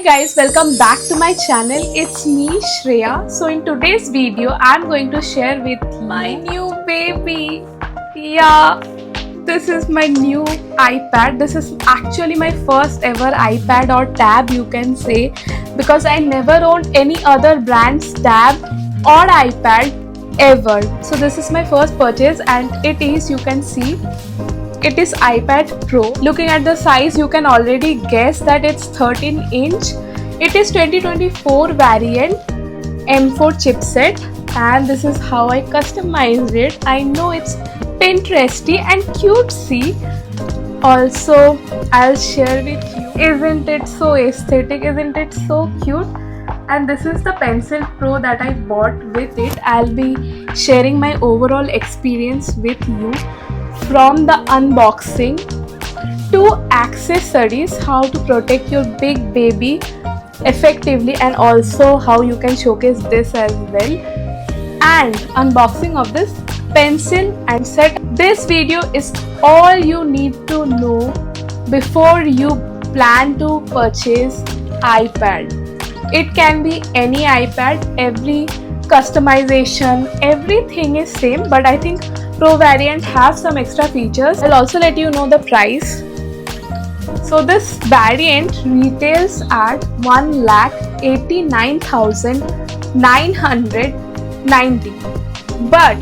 guys, welcome back to my channel. It's me Shreya. So in today's video I'm going to share with you my new baby. Yeah, this is my new iPad. This is actually my first ever iPad or tab, you can say, because I never owned any other brand's tab or iPad ever. So this is my first purchase and it is, you can see, it is iPad Pro. Looking at the size, you can already guess that it's 13-inch. It is 2024 variant M4 chipset, and this is how I customized it. I know it's Pinteresty and cutesy. Also, I'll share with you. Isn't it so aesthetic? Isn't it so cute? And this is the Pencil Pro that I bought with it. I'll be sharing my overall experience with you, from the unboxing to accessories, how to protect your big baby effectively, and also how you can showcase this as well, and unboxing of this pencil and set. This video is all you need to know before you plan to purchase iPad. It can be any iPad, every customization, everything is same, but I think Pro variant have some extra features. I'll also let you know the price. So this variant retails at 1,89,990, but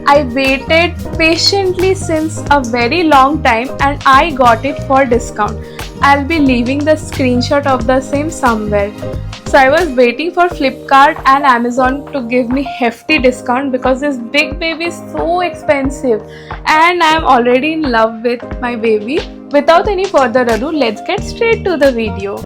I waited patiently since a very long time and I got it for discount. I'll be leaving the screenshot of the same somewhere. So I was waiting for Flipkart and Amazon to give me hefty discount because this big baby is so expensive and I'm already in love with my baby. Without any further ado, let's get straight to the video.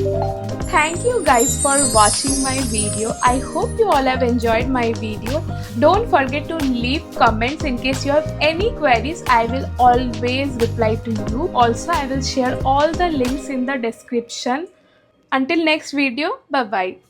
Thank you guys for watching my video. I hope you all have enjoyed my video. Don't forget to leave comments in case you have any queries. I will always reply to you. Also, I will share all the links in the description. Until next video, bye bye.